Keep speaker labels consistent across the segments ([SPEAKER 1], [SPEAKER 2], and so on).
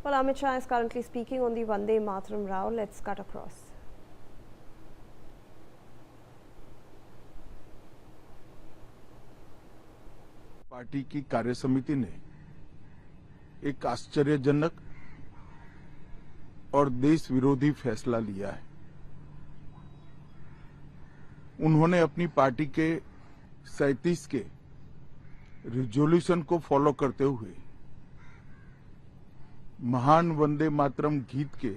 [SPEAKER 1] Well, Amit Shah is currently speaking on the Vande Mataram row. Let's cut across.
[SPEAKER 2] Party की कार्य समिति ने एक आश्चर्यजनक और देश विरोधी फैसला लिया है। उन्होंने अपनी पार्टी के 37 के रिजोल्यूशन को फॉलो करते हुए महान वंदे मातरम गीत के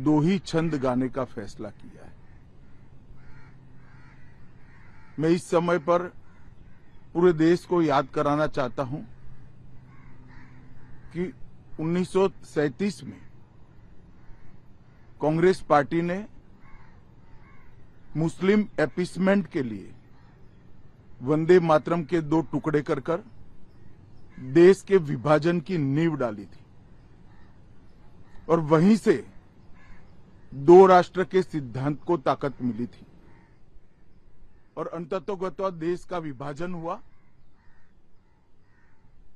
[SPEAKER 2] 2 ही छंद गाने का फैसला किया है। मैं इस समय पर पूरे देश को याद कराना चाहता हूं कि 1937 में कांग्रेस पार्टी ने मुस्लिम अपीसमेंट के लिए वंदे मातरम के 2 टुकड़े कर देश के विभाजन की नींव डाली थी और वहीं से 2 राष्ट्र के सिद्धांत को ताकत मिली थी और अंततोगत्वा देश का विभाजन हुआ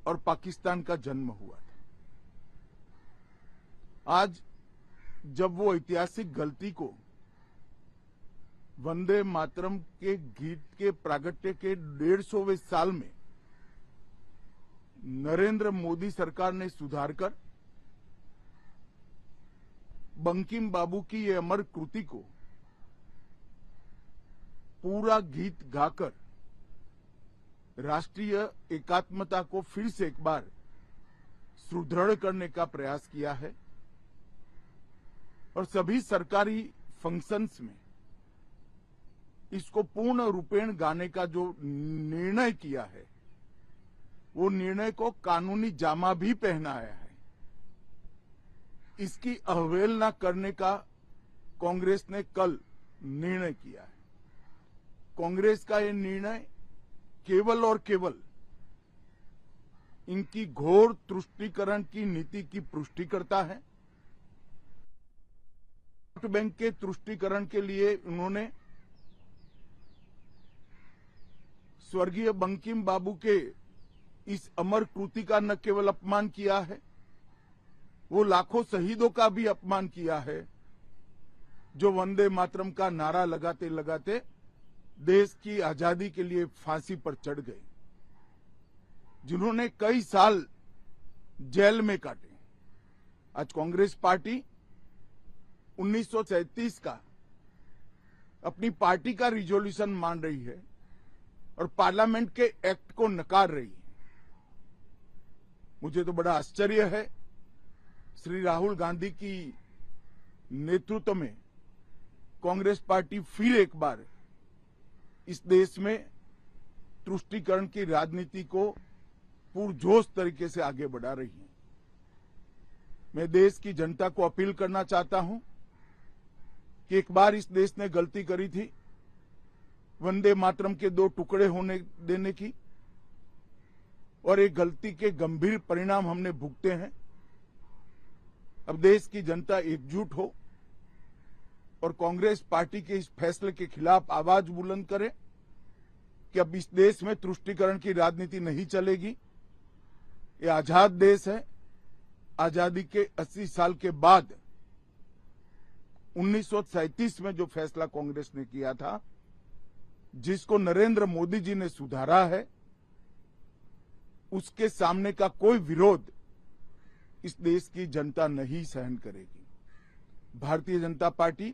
[SPEAKER 2] और पाकिस्तान का जन्म हुआ था। आज जब वो ऐतिहासिक गलती को वंदे मातरम के गीत के प्रागट्य के 150वें साल में नरेंद्र मोदी सरकार ने सुधारकर बंकिम बाबू की ये अमर कृति को पूरा गीत गाकर राष्ट्रीय एकात्मता को फिर से एक बार सुदृढ़ करने का प्रयास किया है और सभी सरकारी फंक्शंस में इसको पूर्ण रूपेण गाने का जो निर्णय किया है वो निर्णय को कानूनी जामा भी पहनाया है। इसकी अवहेलना करने का कांग्रेस ने कल निर्णय किया है। कांग्रेस का ये निर्णय केवल और केवल इनकी घोर तुष्टीकरण की नीति की पुष्टि करता है। वोट बैंक के तुष्टीकरण के लिए उन्होंने स्वर्गीय बंकिम बाबू के इस अमर कृति का न केवल अपमान किया है, वो लाखों शहीदों का भी अपमान किया है जो वंदे मातरम का नारा लगाते लगाते देश की आजादी के लिए फांसी पर चढ़ गए, जिन्होंने कई साल जेल में काटे। आज कांग्रेस पार्टी 1937 का अपनी पार्टी का रिजोल्यूशन मान रही है और पार्लियामेंट के एक्ट को नकार रही है। मुझे तो बड़ा आश्चर्य है, श्री राहुल गांधी की नेतृत्व में कांग्रेस पार्टी फिर एक बार इस देश में तुष्टीकरण की राजनीति को पुरजोश तरीके से आगे बढ़ा रही है। मैं देश की जनता को अपील करना चाहता हूं कि एक बार इस देश ने गलती करी थी वंदे मातरम के 2 टुकड़े होने देने की और एक गलती के गंभीर परिणाम हमने भुगते हैं। अब देश की जनता एकजुट हो और कांग्रेस पार्टी के इस फैसले के खिलाफ आवाज बुलंद करे कि अब इस देश में तुष्टीकरण की राजनीति नहीं चलेगी। ये आजाद देश है। आजादी के 80 साल के बाद 1937 में जो फैसला कांग्रेस ने किया था, जिसको नरेंद्र मोदी जी ने सुधारा है, उसके सामने का कोई विरोध इस देश की जनता नहीं सहन करेगी। भारतीय जनता पार्टी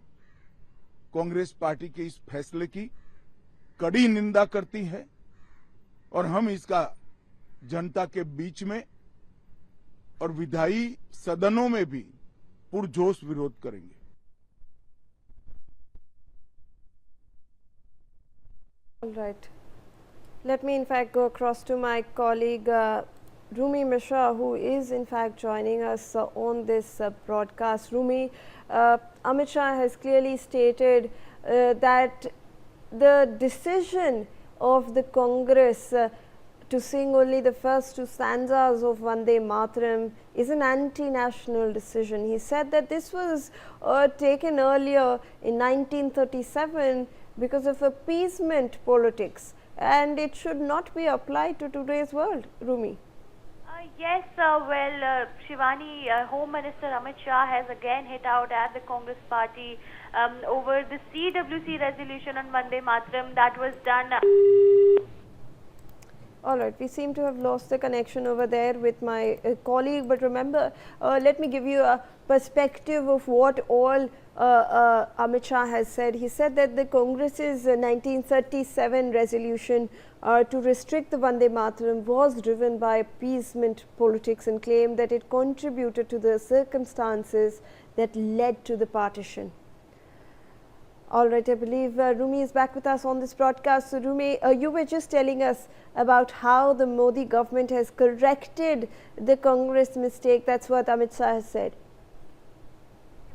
[SPEAKER 2] कांग्रेस पार्टी के इस फैसले की कड़ी निंदा करती है और हम इसका जनता के बीच में और विधायी सदनों में भी पुरजोश विरोध करेंगे।
[SPEAKER 1] All right. Let me in fact go across to my colleague Rumi Mishra, who is in fact joining us on this broadcast. Rumi, Amit Shah has clearly stated that the decision of the Congress to sing only the first 2 stanzas of Vande Mataram is an anti-national decision. He said that this was taken earlier in 1937 because of appeasement politics, and it should not be applied to today's world. Rumi.
[SPEAKER 3] Yes, Shivani, Home Minister Amit Shah has again hit out at the Congress party over the CWC resolution on Vande Mataram that was done.
[SPEAKER 1] All right, we seem to have lost the connection over there with my colleague, but remember, let me give you a perspective of what all Amit Shah has said. He said that the Congress's 1937 resolution to restrict the Vande Mataram was driven by appeasement politics and claimed that it contributed to the circumstances that led to the partition. All right, I believe Rumi is back with us on this broadcast. So Rumi, you were just telling us about how the Modi government has corrected the Congress mistake. That's what Amit Shah has said.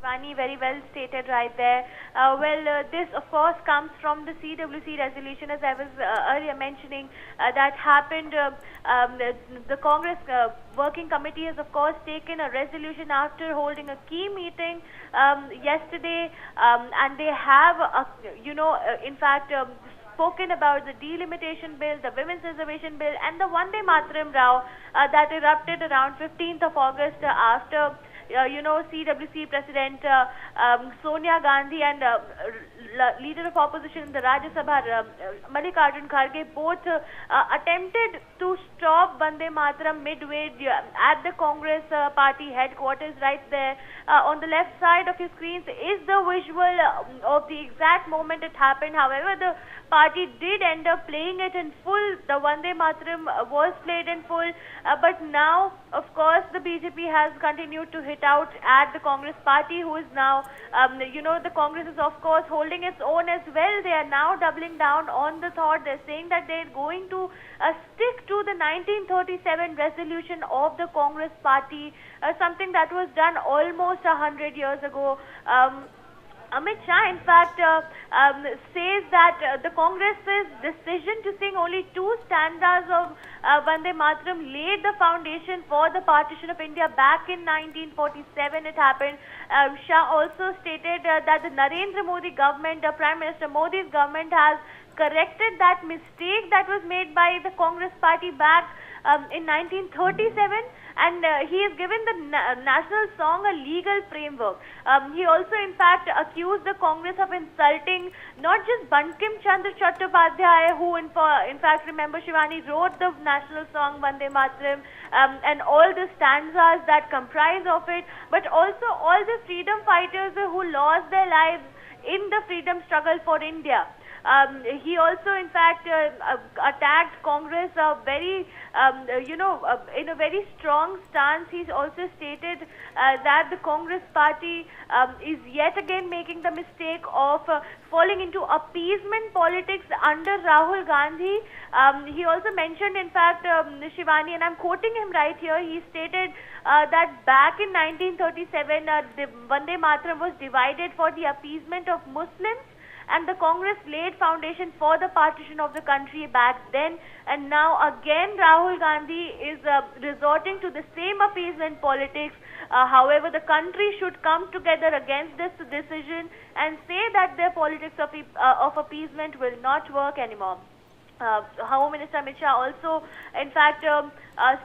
[SPEAKER 3] Shivani, very well stated right there. This of course comes from the CWC resolution, as I was earlier mentioning, that happened. The Congress Working Committee has of course taken a resolution after holding a key meeting yesterday, and they have, in fact, spoken about the delimitation bill, the women's reservation bill, and the Vande Mataram row that erupted around 15th of August after CWC President Sonia Gandhi and Leader of Opposition in the Rajya Sabha, Mallikarjun Kharge, both attempted to stop Vande Mataram midway at the Congress party headquarters right there. On the left side of your screens is the visual of the exact moment it happened. However, the party did end up playing it in full. The Vande Mataram was played in full, but now, of course, the BJP has continued to hit out at the Congress party, who is now, the Congress is of course holding its own as well. They are now doubling down on the thought. They're saying that they're going to stick to the 1937 resolution of the Congress party, something that was done almost 100 years ago. Amit Shah, in fact, says that the Congress's decision to sing only 2 stanzas of Vande Mataram laid the foundation for the partition of India back in 1947. It happened. Shah also stated that the Narendra Modi government, Prime Minister Modi's government, has corrected that mistake that was made by the Congress party back in 1937, and he has given the national song a legal framework. He also in fact accused the Congress of insulting not just Bankim Chandra Chattopadhyay, who in fact, remember, Shivani, wrote the national song Vande Mataram and all the stanzas that comprise of it, but also all the freedom fighters who lost their lives in the freedom struggle for India. He also, in fact, attacked Congress in a very strong stance. He's also stated that the Congress party is yet again making the mistake of falling into appeasement politics under Rahul Gandhi. He also mentioned, in fact, Shivani, and I'm quoting him right here, he stated that back in 1937, the Vande Mataram was divided for the appeasement of Muslims, and the Congress laid foundation for the partition of the country back then, and now again Rahul Gandhi is resorting to the same appeasement politics. However, the country should come together against this decision and say that their politics of appeasement will not work anymore. Home Minister Amit Shah also, in fact,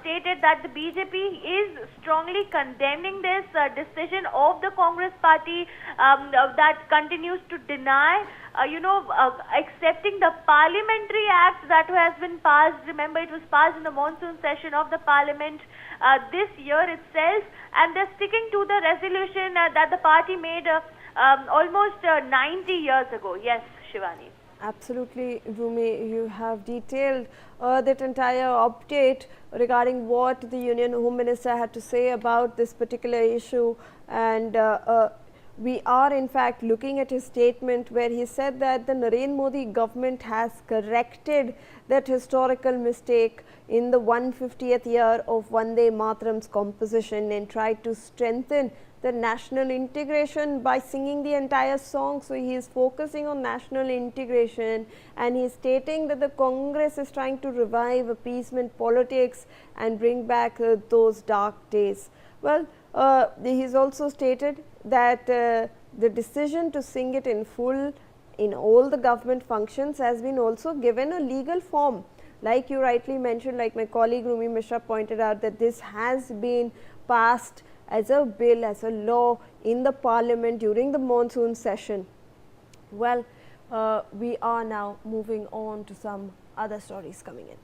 [SPEAKER 3] stated that the BJP is strongly condemning this decision of the Congress party that continues to deny, accepting the parliamentary act that has been passed. Remember, it was passed in the monsoon session of the parliament this year itself, and they're sticking to the resolution that the party made almost 90 years ago. Yes, Shivani.
[SPEAKER 1] Absolutely, Rumi, you have detailed that entire update regarding what the Union Home Minister had to say about this particular issue, and we are in fact looking at his statement where he said that the Narendra Modi government has corrected that historical mistake in the 150th year of Vande Mataram's composition and tried to strengthen the national integration by singing the entire song. So he is focusing on national integration, and he is stating that the Congress is trying to revive appeasement politics and bring back those dark days. Well, he's also stated that the decision to sing it in full in all the government functions has been also given a legal form. like you rightly mentioned, like my colleague Rumi Mishra pointed out, that this has been passed as a bill, as a law in the parliament during the monsoon session. Well, we are now moving on to some other stories coming in.